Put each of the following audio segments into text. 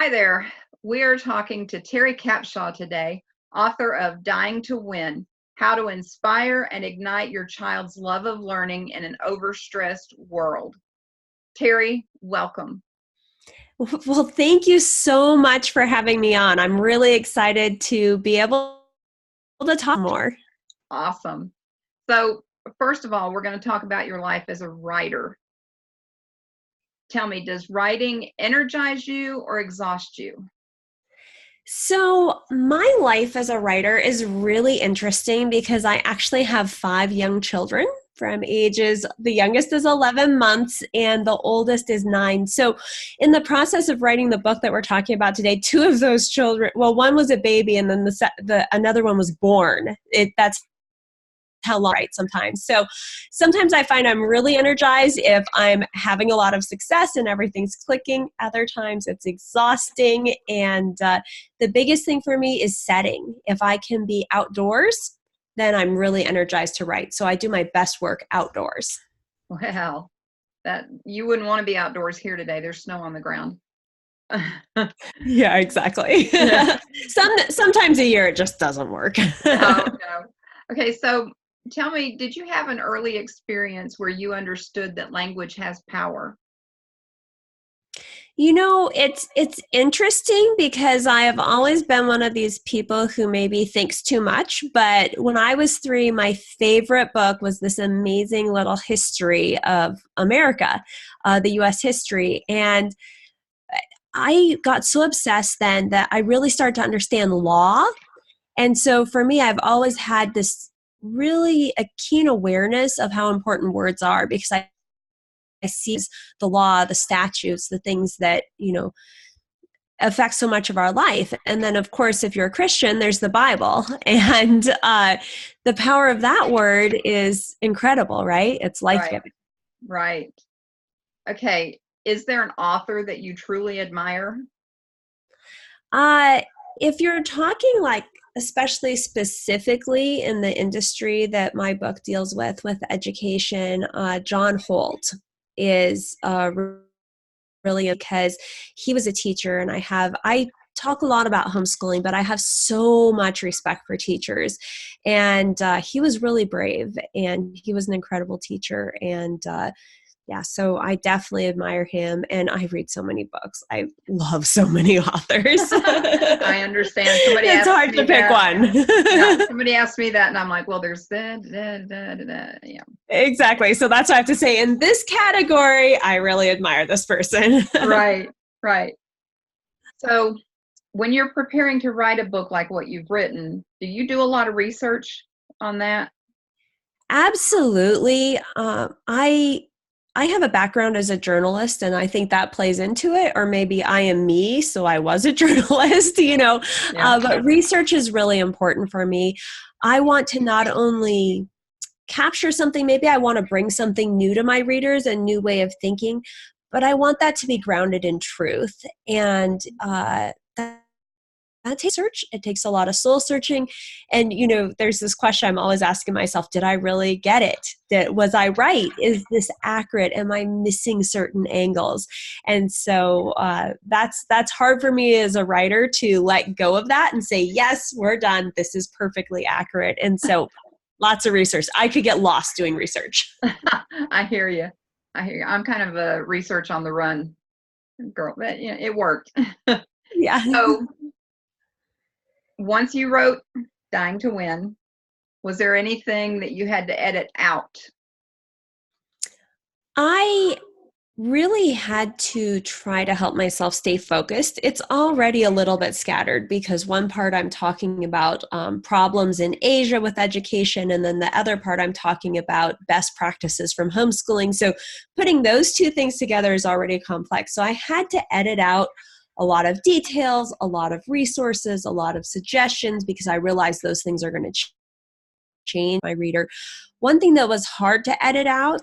Hi there. We are talking to Teri Capshaw today, author of Dying to Win: How to Inspire and Ignite Your Child's Love of Learning in an Overstressed World. Teri, welcome. Well, thank you so much for having me on. I'm really excited to be able to talk more. Awesome. So, first of all, we're going to talk about your life as a writer. Tell me, does writing energize you or exhaust you? So, my life as a writer is really interesting because I actually have 5 young children from the youngest is 11 months and the oldest is 9. So, in the process of writing the book that we're talking about today, two of those children, well, one was a baby and then another one was born. That's how long, right? Sometimes. So sometimes I find I'm really energized if I'm having a lot of success and everything's clicking. Other times it's exhausting. And the biggest thing for me is setting. If I can be outdoors, then I'm really energized to write. So I do my best work outdoors. Well, that you wouldn't want to be outdoors here today. There's snow on the ground. Yeah, exactly. Yeah. Sometimes a year it just doesn't work. No, no. Okay, so tell me, did you have an early experience where you understood that language has power? It's interesting because I have always been one of these people who maybe thinks too much. But when I was 3, my favorite book was this amazing little history of America, the U.S. history. And I got so obsessed then that I really started to understand law. And so for me, I've always had this really a keen awareness of how important words are because I see the law, the statutes, the things that, affect so much of our life. And then, of course, if you're a Christian, there's the Bible. And the power of that word is incredible, right? It's life Right, giving. right. Okay, is there an author that you truly admire? Uh, if you're talking like, especially specifically in the industry that my book deals with education, John Holt is brilliant because he was a teacher and I talk a lot about homeschooling, but I have so much respect for teachers. And he was really brave and he was an incredible teacher. And yeah, so I definitely admire him and I read so many books. I love so many authors. I understand. Somebody It's asked hard to me pick that. one. Yeah, somebody asked me that, and I'm like, well, there's that. Yeah. Exactly. So that's what I have to say. In this category, I really admire this person. Right, right. So, when you're preparing to write a book like what you've written, do you do a lot of research on that? Absolutely. I have a background as a journalist, and I think that plays into it. Or maybe I am me, so I was a journalist. Yeah. But research is really important for me. I want to not only capture something, maybe I want to bring something new to my readers, a new way of thinking, but I want that to be grounded in truth. And that takes search. It takes a lot of soul searching. And, there's this question I'm always asking myself, did I really get it? Was I right? Is this accurate? Am I missing certain angles? And so that's hard for me as a writer to let go of that and say, yes, we're done. This is perfectly accurate. And so lots of research. I could get lost doing research. I hear you. I hear you. I'm kind of a research on the run girl, but it worked. Yeah. So, once you wrote Dying to Win, was there anything that you had to edit out? I really had to try to help myself stay focused. It's already a little bit scattered because one part I'm talking about problems in Asia with education, and then the other part I'm talking about best practices from homeschooling. So putting those two things together is already complex. So I had to edit out a lot of details, a lot of resources, a lot of suggestions, because I realized those things are going to change my reader. One thing that was hard to edit out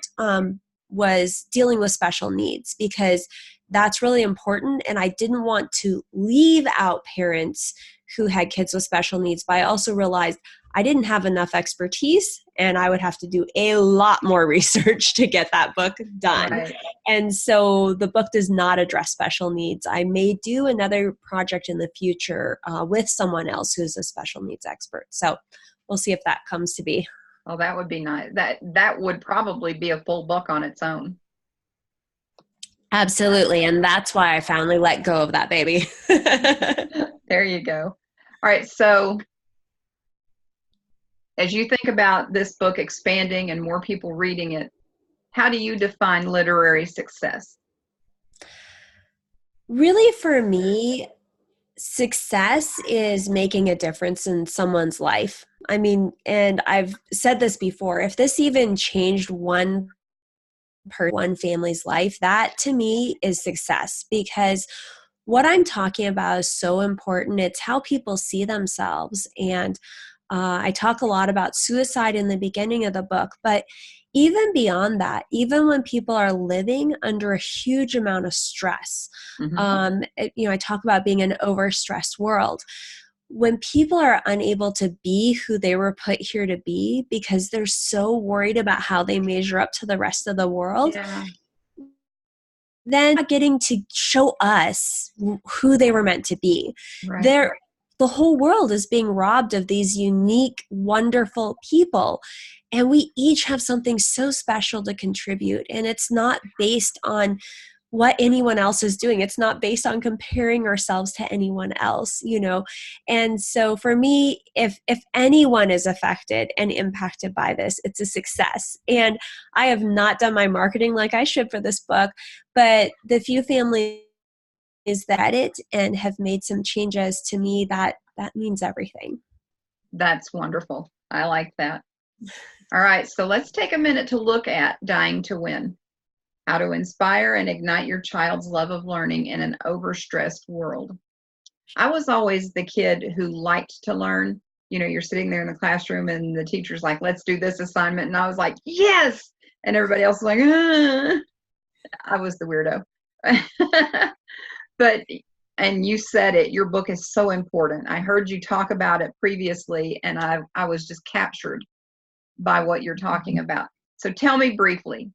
was dealing with special needs, because that's really important. And I didn't want to leave out parents who had kids with special needs, but I also realized I didn't have enough expertise, and I would have to do a lot more research to get that book done. Right. And so the book does not address special needs. I may do another project in the future with someone else who's a special needs expert. So we'll see if that comes to be. Oh, that would be nice. That would probably be a full book on its own. Absolutely. And that's why I finally let go of that baby. There you go. All right. So as you think about this book expanding and more people reading it, how do you define literary success? Really, for me, success is making a difference in someone's life. I mean, and I've said this before, if this even changed one family's life, that to me is success, because what I'm talking about is so important. It's how people see themselves. And I talk a lot about suicide in the beginning of the book, but even beyond that, even when people are living under a huge amount of stress, I talk about being an overstressed world. When people are unable to be who they were put here to be because they're so worried about how they measure up to the rest of the world, Yeah. then not getting to show us who they were meant to be. Right. The whole world is being robbed of these unique, wonderful people. And we each have something so special to contribute. And it's not based on what anyone else is doing. It's not based on comparing ourselves to anyone else, And so for me, if anyone is affected and impacted by this, it's a success. And I have not done my marketing like I should for this book, but the few families that read it and have made some changes, to me, that means everything. That's wonderful. I like that. All right. So let's take a minute to look at Dying to Win. How to inspire and ignite your child's love of learning in an overstressed world. I was always the kid who liked to learn. You're sitting there in the classroom and the teacher's like, let's do this assignment. And I was like, yes. And everybody else was like, I was the weirdo. And you said it, your book is so important. I heard you talk about it previously, and I was just captured by what you're talking about. So tell me briefly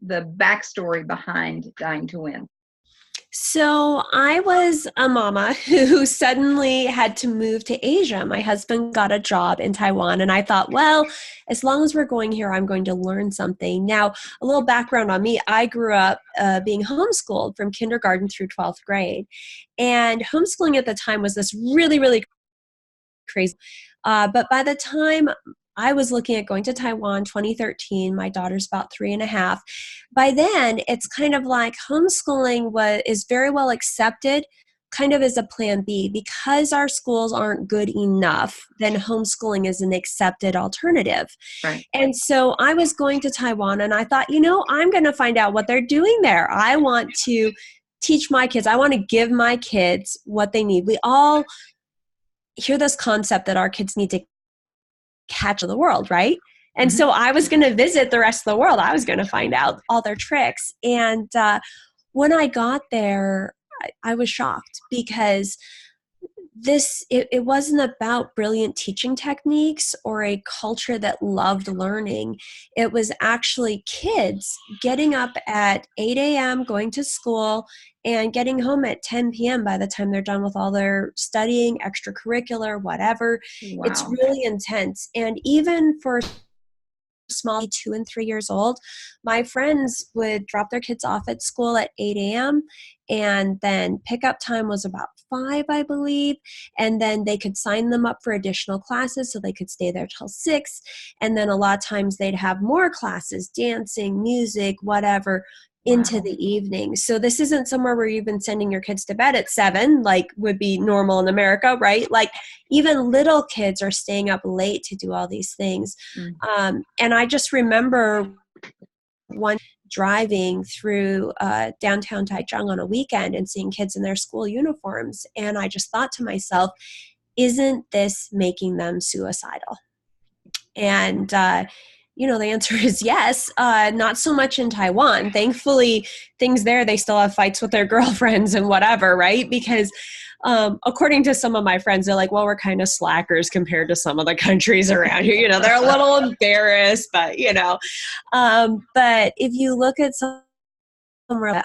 the backstory behind Dying to Win. So I was a mama who suddenly had to move to Asia. My husband got a job in Taiwan, and I thought, well, as long as we're going here, I'm going to learn something. Now, a little background on me. I grew up being homeschooled from kindergarten through 12th grade. And homeschooling at the time was this really, really crazy. But by the time I was looking at going to Taiwan 2013. My daughter's about 3.5. By then, it's kind of like homeschooling is very well accepted, kind of as a plan B. Because our schools aren't good enough, then homeschooling is an accepted alternative. Right. And so I was going to Taiwan, and I thought, I'm going to find out what they're doing there. I want to teach my kids. I want to give my kids what they need. We all hear this concept that our kids need to catch of the world, right? And so I was going to visit the rest of the world. I was going to find out all their tricks. And when I got there, I was shocked because it wasn't about brilliant teaching techniques or a culture that loved learning. It was actually kids getting up at 8 a.m., going to school, and getting home at 10 p.m. by the time they're done with all their studying, extracurricular, whatever. Wow. It's really intense. And even for small 2 and 3 years old, my friends would drop their kids off at school at 8 a.m. and then pickup time was about 5, I believe. And then they could sign them up for additional classes so they could stay there till 6. And then a lot of times they'd have more classes, dancing, music, whatever, into the evening. So this isn't somewhere where you've been sending your kids to bed at 7, like would be normal in America, right? Like even little kids are staying up late to do all these things. And I just remember one driving through downtown Taichung on a weekend and seeing kids in their school uniforms. And I just thought to myself, isn't this making them suicidal? And the answer is yes. Not so much in Taiwan. Thankfully, things there, they still have fights with their girlfriends and whatever, right? Because according to some of my friends, they're like, well, we're kind of slackers compared to some of the countries around here. They're a little embarrassed, but, but if you look at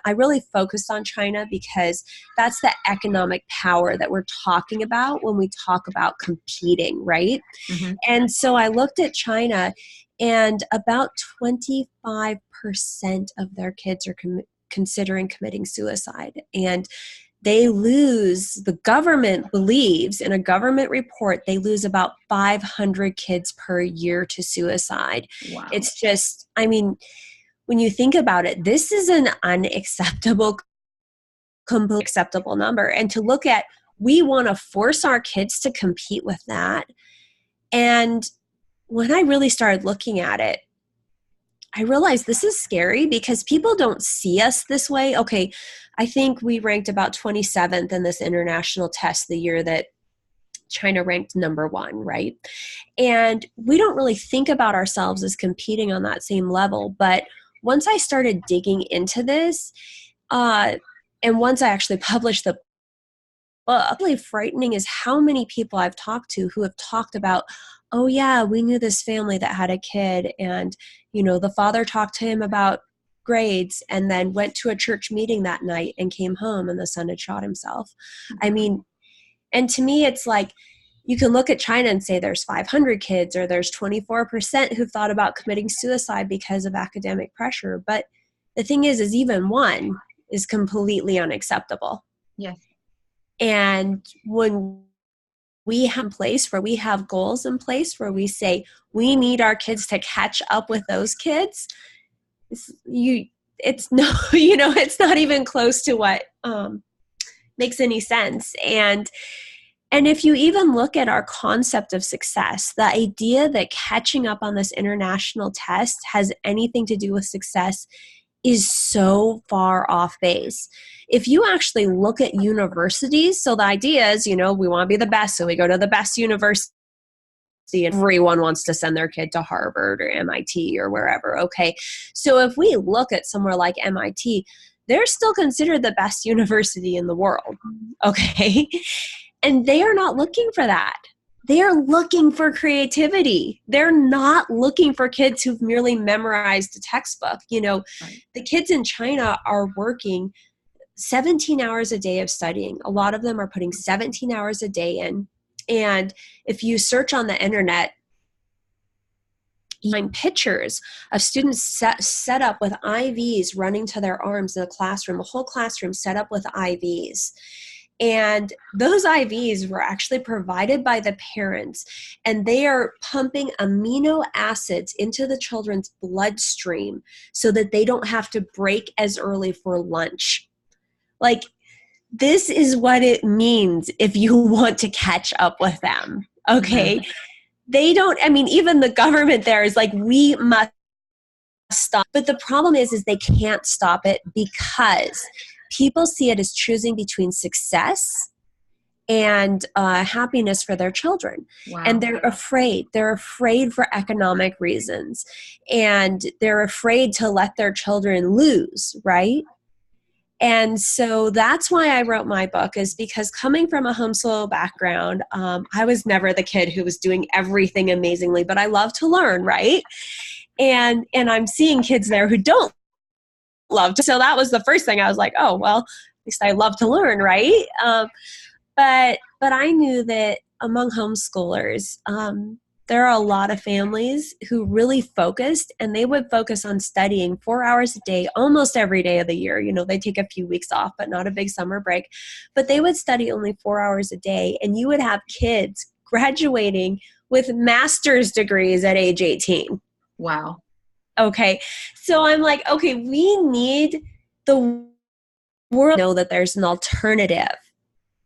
I really focused on China because that's the economic power that we're talking about when we talk about competing, right? Mm-hmm. And so I looked at China, and about 25% of their kids are considering committing suicide. And the government believes in a government report, they lose about 500 kids per year to suicide. Wow. It's just, when you think about it, this is an unacceptable, completely acceptable number. And to look at, we want to force our kids to compete with that. And when I really started looking at it, I realized this is scary because people don't see us this way. Okay, I think we ranked about 27th in this international test the year that China ranked number 1, right? And we don't really think about ourselves as competing on that same level. But once I started digging into this, and once I actually published the book, really frightening is how many people I've talked to who have talked about, oh yeah, we knew this family that had a kid, and the father talked to him about grades and then went to a church meeting that night and came home and the son had shot himself. And to me, it's like, you can look at China and say there's 500 kids or there's 24% who've thought about committing suicide because of academic pressure. But the thing is even one is completely unacceptable. Yes. And when we have a place where we have goals in place where we say we need our kids to catch up with those kids, it's not even close to what makes any sense. And if you even look at our concept of success, the idea that catching up on this international test has anything to do with success is so far off base. If you actually look at universities, so the idea is, we want to be the best, so we go to the best university. Everyone wants to send their kid to Harvard or MIT or wherever, okay? So if we look at somewhere like MIT, they're still considered the best university in the world, okay? And they are not looking for that. They are looking for creativity. They're not looking for kids who've merely memorized a textbook. Right. The kids in China are working 17 hours a day of studying. A lot of them are putting 17 hours a day in. And if you search on the internet, you find pictures of students set up with IVs running to their arms in a classroom, a whole classroom set up with IVs. And those IVs were actually provided by the parents, and they are pumping amino acids into the children's bloodstream so that they don't have to break as early for lunch. Like, this is what it means if you want to catch up with them, okay? They don't, even the government there is like, we must stop. But the problem is they can't stop it because people see it as choosing between success and happiness for their children. Wow. And they're afraid. They're afraid for economic reasons. And they're afraid to let their children lose, right? And so that's why I wrote my book, is because coming from a homeschool background, I was never the kid who was doing everything amazingly, but I love to learn, right? And I'm seeing kids there who don't love to. So that was the first thing I was like, oh, well, at least I love to learn, right? But I knew that among homeschoolers, there are a lot of families who really focused, and they would focus on studying 4 hours a day almost every day of the year. They take a few weeks off, but not a big summer break. But they would study only 4 hours a day, and you would have kids graduating with master's degrees at age 18. Wow. Okay. So I'm like, okay, we need the world to know that there's an alternative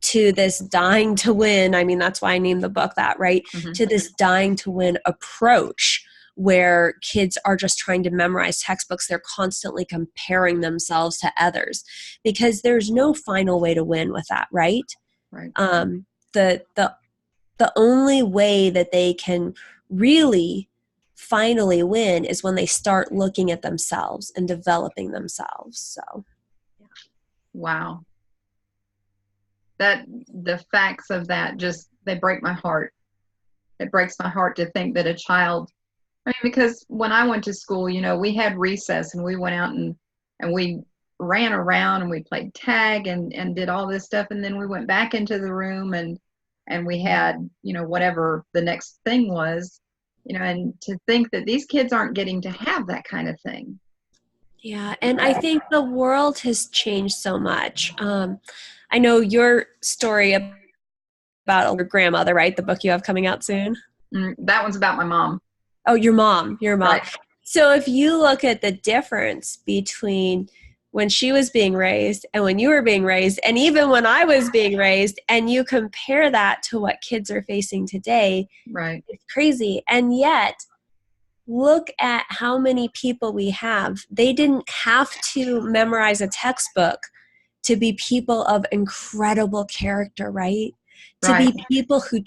to this dying to win. That's why I named the book that, right? Mm-hmm. To this dying to win approach where kids are just trying to memorize textbooks. They're constantly comparing themselves to others because there's no final way to win with that, right? Right. The only way that they can really finally win is when they start looking at themselves and developing themselves. So, wow. that the facts of that just, they break my heart. It breaks my heart to think that a child, I mean, because when I went to school, you know, we had recess and we went out and we ran around and we played tag and did all this stuff. And then we went back into the room and we had, you know, whatever the next thing was, you know, and to think that these kids aren't getting to have that kind of thing. Yeah, and I think the world has changed so much. I know your story about your grandmother, right? The book you have coming out soon. That one's about my mom. Oh, your mom. Right. So if you look at the difference between when she was being raised and when you were being raised, and even when I was being raised, and you compare that to what kids are facing today, right, it's crazy. And yet, look at how many people we have. They didn't have to memorize a textbook to be people of incredible character, right? To right, be people who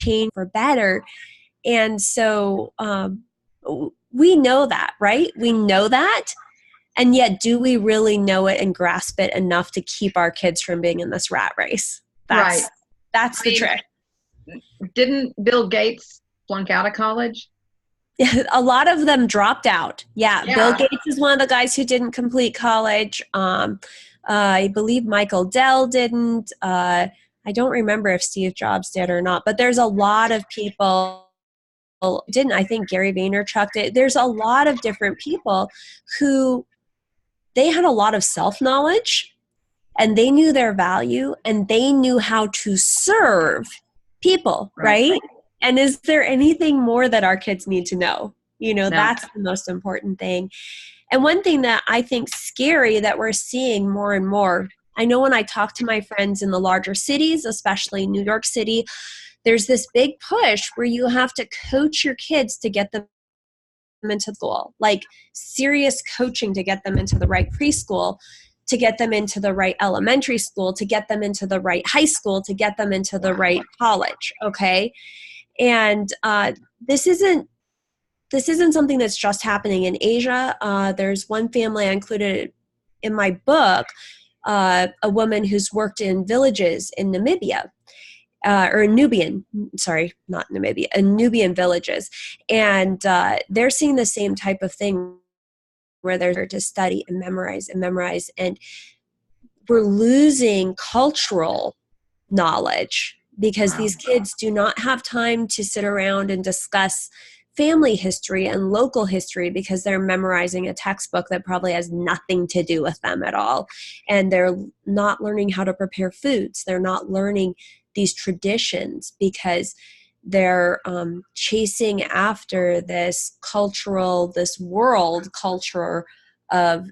change for better. And so we know that, right? We know that. And yet, do we really know it and grasp it enough to keep our kids from being in this rat race? That's the trick. Didn't Bill Gates flunk out of college? A lot of them dropped out. Yeah. Bill Gates is one of the guys who didn't complete college. I believe Michael Dell didn't. I don't remember if Steve Jobs did or not, but there's a lot of people didn't. I think Gary Vaynerchuk did. There's a lot of different people who they had a lot of self-knowledge and they knew their value and they knew how to serve people, right? And is there anything more that our kids need to know? You know, that's the most important thing. And one thing that I think scary that we're seeing more and more, I know when I talk to my friends in the larger cities, especially New York City, there's this big push where you have to coach your kids to get them into school, like serious coaching to get them into the right preschool, to get them into the right elementary school, to get them into the right high school, to get them into the right college. Okay. And this isn't something that's just happening in Asia. There's one family I included in my book, a woman who's worked in villages in Namibia. Or Nubian villages. And they're seeing the same type of thing where they're to study and memorize. And we're losing cultural knowledge because these kids do not have time to sit around and discuss family history and local history because they're memorizing a textbook that probably has nothing to do with them at all. And they're not learning how to prepare foods. They're not learning these traditions because they're chasing after this world culture of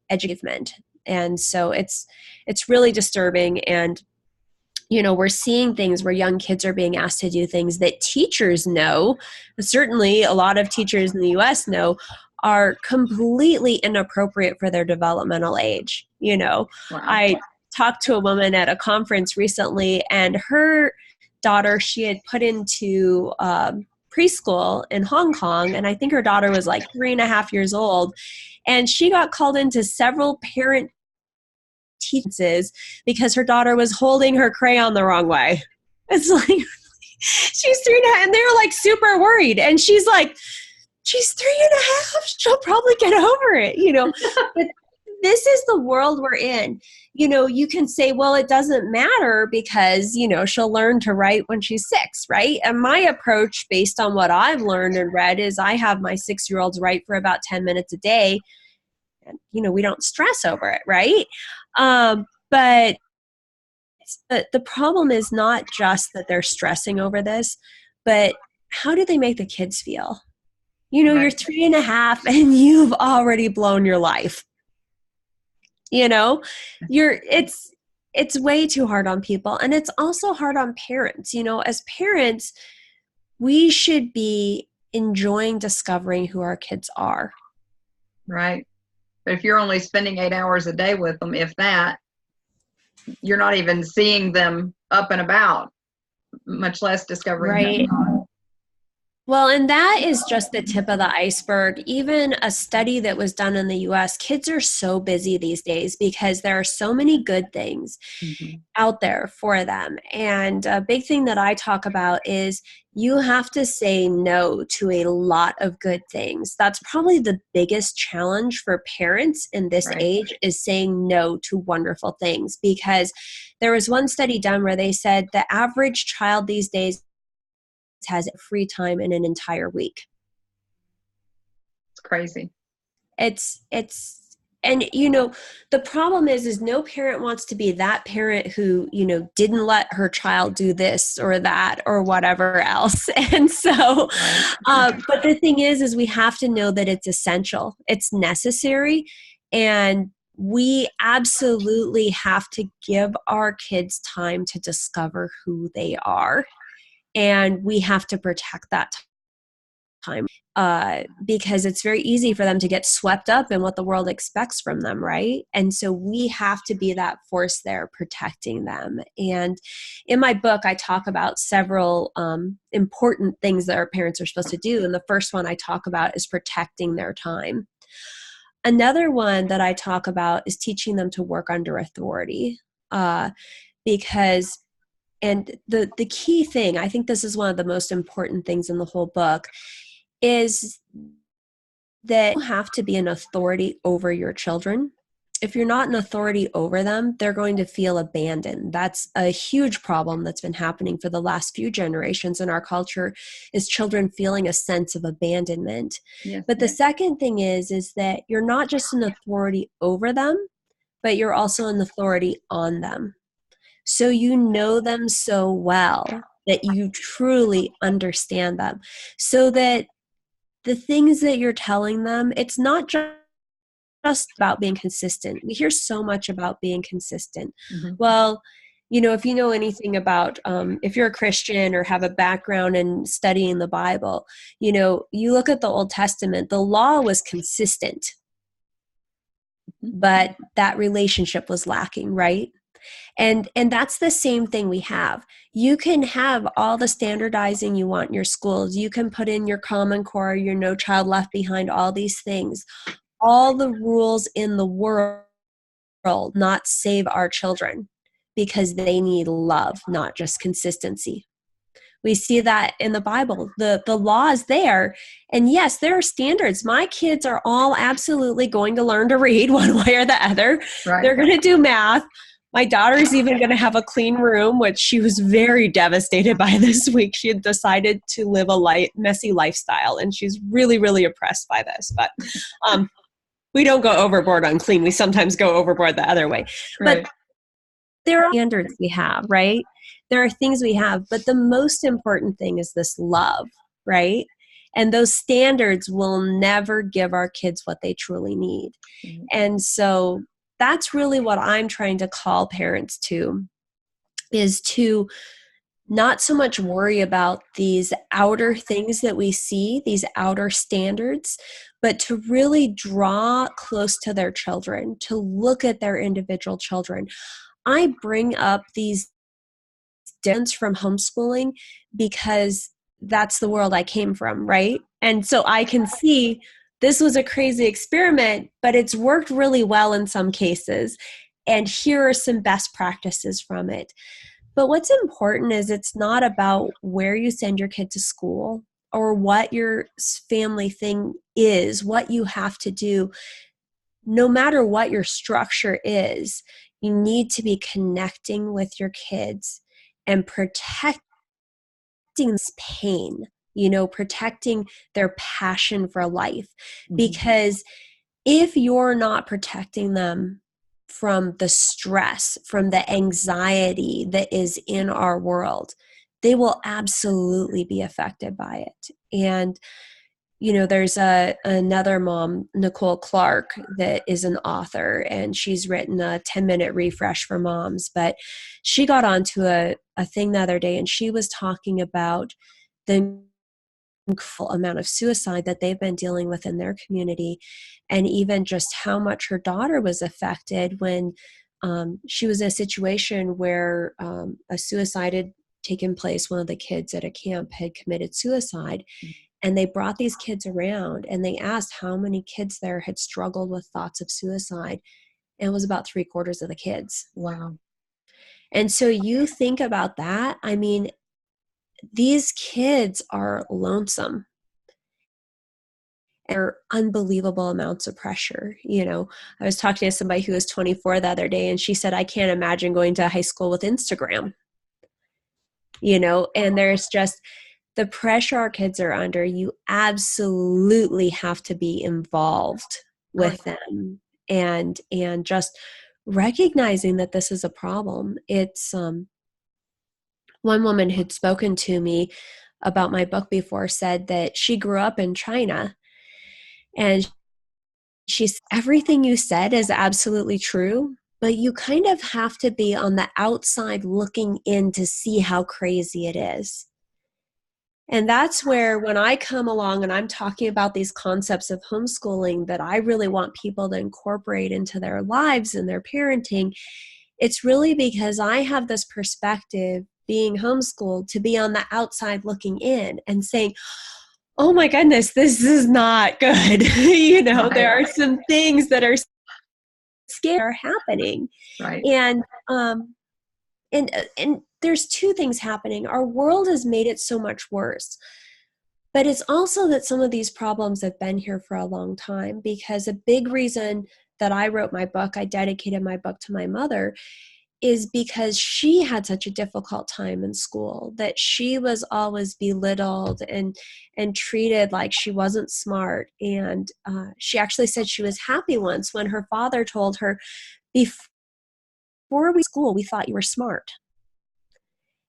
achievement. And so it's really disturbing. And you know, we're seeing things where young kids are being asked to do things that teachers know, certainly a lot of teachers in the US know, are completely inappropriate for their developmental age. You know, I talked to a woman at a conference recently, and her daughter, she had put into preschool in Hong Kong, and I think her daughter was like 3.5 years old, and she got called into several parent teachers because her daughter was holding her crayon the wrong way. It's like, she's 3.5, and they're like super worried, and she's like, she's 3.5, she'll probably get over it, you know. But this is the world we're in. You know, you can say, well, it doesn't matter because, you know, she'll learn to write when she's 6, right? And my approach based on what I've learned and read is I have my 6-year-olds write for about 10 minutes a day. And, you know, we don't stress over it, right? But the problem is not just that they're stressing over this, but how do they make the kids feel? You know, you're 3.5 and you've already blown your life. You know, it's way too hard on people. And it's also hard on parents. You know, as parents, we should be enjoying discovering who our kids are. Right. But if you're only spending 8 hours a day with them, if that, you're not even seeing them up and about, much less discovering them. Well, and that is just the tip of the iceberg. Even a study that was done in the US, kids are so busy these days because there are so many good things Mhm. out there for them. And a big thing that I talk about is you have to say no to a lot of good things. That's probably the biggest challenge for parents in this Right. age, is saying no to wonderful things. Because there was one study done where they said the average child these days has free time in an entire week. It's crazy. It's and the problem is no parent wants to be that parent who didn't let her child do this or that or whatever else. And so Right. but the thing is we have to know that it's essential, it's necessary, and we absolutely have to give our kids time to discover who they are, and we have to protect that time, because it's very easy for them to get swept up in what the world expects from them, right? And so we have to be that force there protecting them. And in my book, I talk about several important things that our parents are supposed to do. And the first one I talk about is protecting their time. Another one that I talk about is teaching them to work under authority, because and the key thing, I think this is one of the most important things in the whole book, is that you have to be an authority over your children. If you're not an authority over them, they're going to feel abandoned. That's a huge problem that's been happening for the last few generations in our culture, is children feeling a sense of abandonment. Yes. But the second thing is that you're not just an authority over them, but you're also an authority on them. So you know them so well that you truly understand them, so that the things that you're telling them, it's not just about being consistent. We hear so much about being consistent. Mm-hmm. Well, if you know anything about, if you're a Christian or have a background in studying the Bible, you look at the Old Testament, the law was consistent, but that relationship was lacking, right? And that's the same thing we have. You can have all the standardizing you want in your schools. You can put in your Common Core, your No Child Left Behind, all these things, all the rules in the world, not save our children, because they need love, not just consistency. We see that in the Bible. The law is there. And yes, there are standards. My kids are all absolutely going to learn to read one way or the other. Right. They're going to do math. My daughter's even going to have a clean room, which she was very devastated by this week. She had decided to live a messy lifestyle, and she's really, really impressed by this. But we don't go overboard on clean. We sometimes go overboard the other way. Right. But there are standards we have, right? There are things we have, but the most important thing is this love, right? And those standards will never give our kids what they truly need. Mm-hmm. And so that's really what I'm trying to call parents to, is to not so much worry about these outer things that we see, these outer standards, but to really draw close to their children, to look at their individual children. I bring up these differences from homeschooling because that's the world I came from, right? And so I can see this was a crazy experiment, but it's worked really well in some cases. And here are some best practices from it. But what's important is it's not about where you send your kid to school or what your family thing is, what you have to do. No matter what your structure is, you need to be connecting with your kids and protecting this pain, protecting their passion for life. Mm-hmm. Because if you're not protecting them from the stress, from the anxiety that is in our world, they will absolutely be affected by it. And there's another mom, Nicole Clark, that is an author, and she's written a 10-minute refresh for moms. But she got onto a thing the other day, and she was talking about the incredible amount of suicide that they've been dealing with in their community, and even just how much her daughter was affected when she was in a situation where a suicided taken place. One of the kids at a camp had committed suicide, and they brought these kids around and they asked how many kids there had struggled with thoughts of suicide. And it was about 3/4 of the kids. Wow. And so you think about that. I mean, these kids are lonesome. There are unbelievable amounts of pressure. You know, I was talking to somebody who was 24 the other day, and she said, I can't imagine going to high school with Instagram. You know, and there's just the pressure our kids are under. You absolutely have to be involved with them, and just recognizing that this is a problem. It's one woman who'd spoken to me about my book before said that she grew up in China, and she's, everything you said is absolutely true, but you kind of have to be on the outside looking in to see how crazy it is. And that's where, when I come along and I'm talking about these concepts of homeschooling that I really want people to incorporate into their lives and their parenting, it's really because I have this perspective, being homeschooled, to be on the outside looking in and saying, oh my goodness, this is not good. You know, Right. there are some things that are scary happening. Right. And there's two things happening. Our world has made it so much worse. But it's also that some of these problems have been here for a long time, because a big reason that I wrote my book, I dedicated my book to my mother, is because she had such a difficult time in school, that she was always belittled and treated like she wasn't smart. And she actually said she was happy once when her father told her, before we school, we thought you were smart.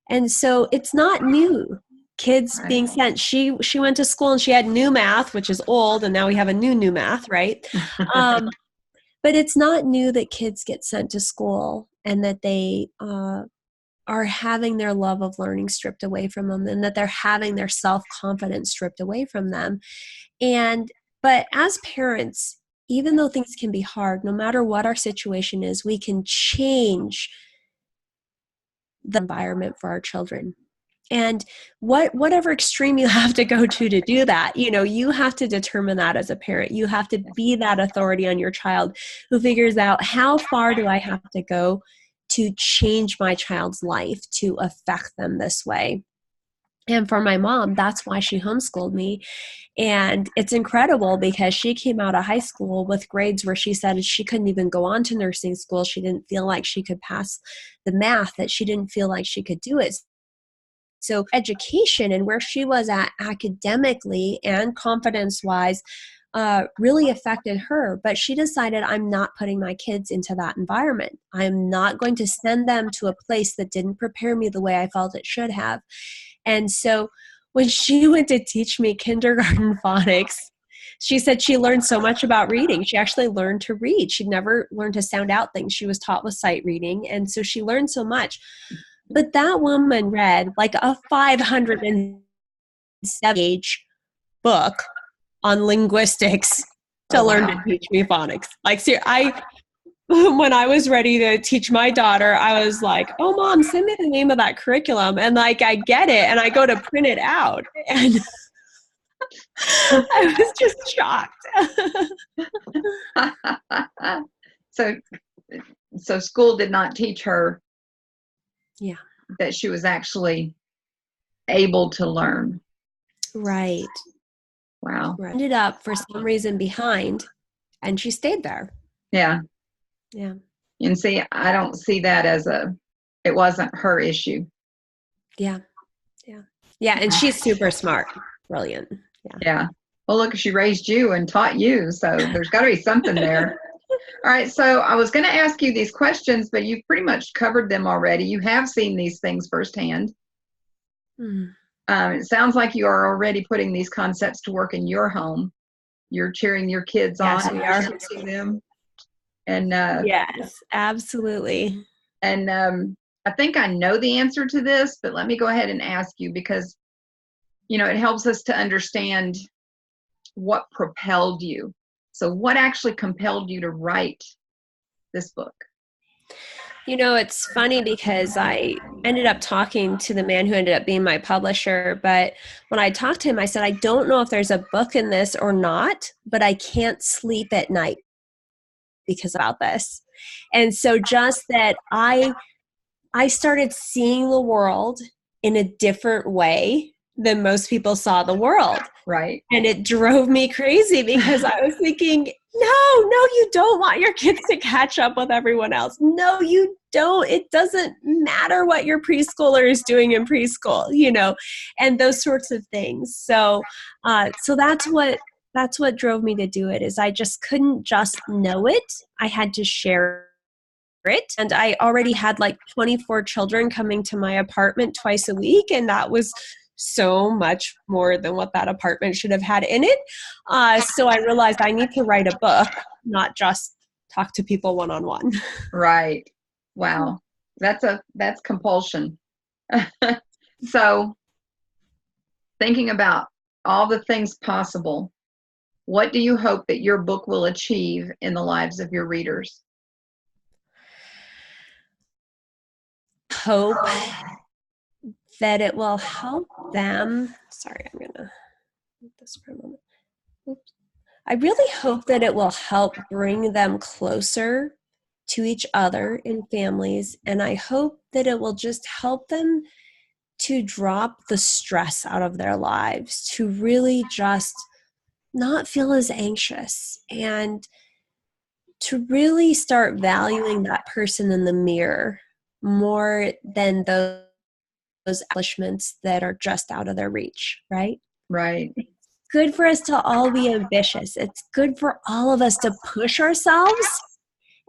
And so it's not new. Kids being sent. She went to school and she had new math, which is old, and now we have a new math, right? But it's not new that kids get sent to school and that they are having their love of learning stripped away from them, and that they're having their self-confidence stripped away from them. But as parents, even though things can be hard, no matter what our situation is, we can change the environment for our children. And whatever extreme you have to go to do that, you know, you have to determine that as a parent. You have to be that authority on your child who figures out, how far do I have to go to change my child's life to affect them this way? And for my mom, that's why she homeschooled me. And it's incredible, because she came out of high school with grades where she said she couldn't even go on to nursing school. She didn't feel like she could pass the math, that she didn't feel like she could do it. So education and where she was at academically and confidence-wise really affected her. But she decided, I'm not putting my kids into that environment. I'm not going to send them to a place that didn't prepare me the way I felt it should have. And so when she went to teach me kindergarten phonics, she said she learned so much about reading. She actually learned to read. She'd never learned to sound out things. She was taught with sight reading. And so she learned so much. But that woman read like a 507-page book on linguistics to learn to teach me phonics. Like, when I was ready to teach my daughter, I was like, oh, Mom, send me the name of that curriculum. And like, I get it. And I go to print it out. And I was just shocked. So school did not teach her that she was actually able to learn. Right. Wow. Right. Ended up for some reason behind, and she stayed there. Yeah. Yeah. And see, I don't see that as it wasn't her issue. Yeah. Yeah. Yeah. And she's super smart. Brilliant. Yeah. Yeah. Well, look, she raised you and taught you. So there's got to be something there. All right. So I was going to ask you these questions, but you've pretty much covered them already. You have seen these things firsthand. It sounds like you are already putting these concepts to work in your home. You're cheering your kids on. We are. Teaching them. And yes, absolutely. And I think I know the answer to this, but let me go ahead and ask you, because, you know, it helps us to understand what propelled you. So what actually compelled you to write this book? You know, it's funny because I ended up talking to the man who ended up being my publisher. But when I talked to him, I said, I don't know if there's a book in this or not, but I can't sleep at night because about this. And so just that I started seeing the world in a different way than most people saw the world. Right. And it drove me crazy because I was thinking, no, you don't want your kids to catch up with everyone else. No, you don't. It doesn't matter what your preschooler is doing in preschool, and those sorts of things. So that's what drove me to do it, is I just couldn't just know it. I had to share it. And I already had like 24 children coming to my apartment twice a week. And that was so much more than what that apartment should have had in it. So I realized I need to write a book, not just talk to people one-on-one. Right. Wow. That's compulsion. So thinking about all the things possible, what do you hope that your book will achieve in the lives of your readers? Hope that it will help them. Sorry, I'm going to mute this for a moment. Oops. I really hope that it will help bring them closer to each other in families. And I hope that it will just help them to drop the stress out of their lives, to really just not feel as anxious, and to really start valuing that person in the mirror more than those accomplishments that are just out of their reach, right? Right. It's good for us to all be ambitious. It's good for all of us to push ourselves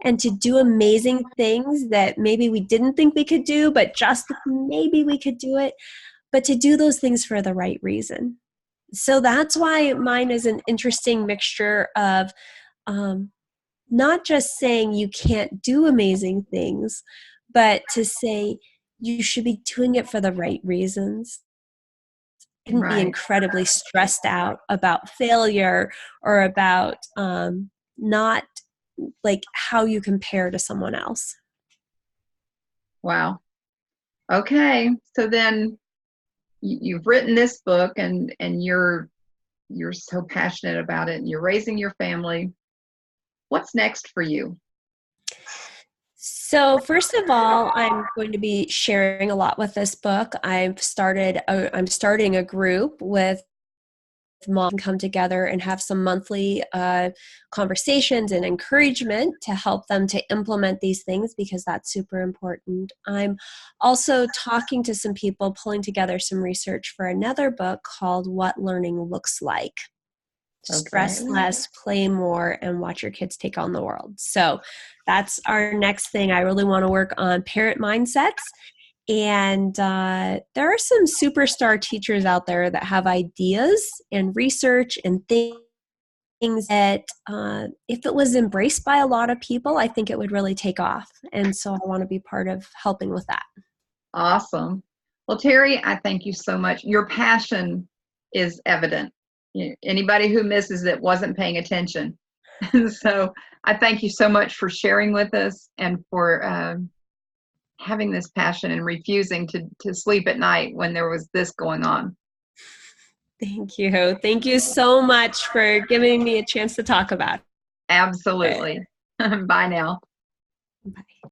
and to do amazing things that maybe we didn't think we could do, but just maybe we could do it, but to do those things for the right reason. So that's why mine is an interesting mixture of not just saying you can't do amazing things, but to say you should be doing it for the right reasons. You shouldn't be Right. incredibly stressed out about failure or about not like how you compare to someone else. Wow. Okay. So then you've written this book, and you're so passionate about it, and you're raising your family. What's next for you? So first of all, I'm going to be sharing a lot with this book. I'm starting a group with mom can come together and have some monthly conversations and encouragement to help them to implement these things, because that's super important. I'm also talking to some people, pulling together some research for another book called What Learning Looks Like. Stress Okay. less, play more, and watch your kids take on the world. So that's our next thing. I really want to work on parent mindsets. And there are some superstar teachers out there that have ideas and research and things that if it was embraced by a lot of people, I think it would really take off. And so I want to be part of helping with that. Awesome. Well, Teri, I thank you so much. Your passion is evident. Anybody who misses it wasn't paying attention. So I thank you so much for sharing with us, and for having this passion and refusing to sleep at night when there was this going on. Thank you. Thank you so much for giving me a chance to talk about it. Absolutely. Bye now. Bye.